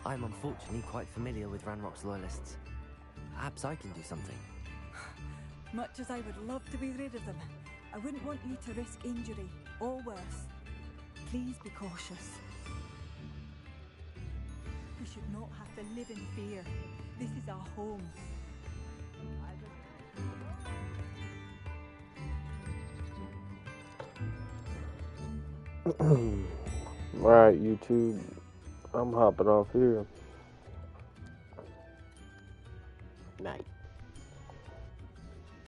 I'm unfortunately quite familiar with Ranrock's loyalists. Perhaps I can do something. Much as I would love to be rid of them, I wouldn't want you to risk injury, or worse. Please be cautious. We should not have to live in fear. This is our home. Alright, YouTube. I'm hopping off here. Night.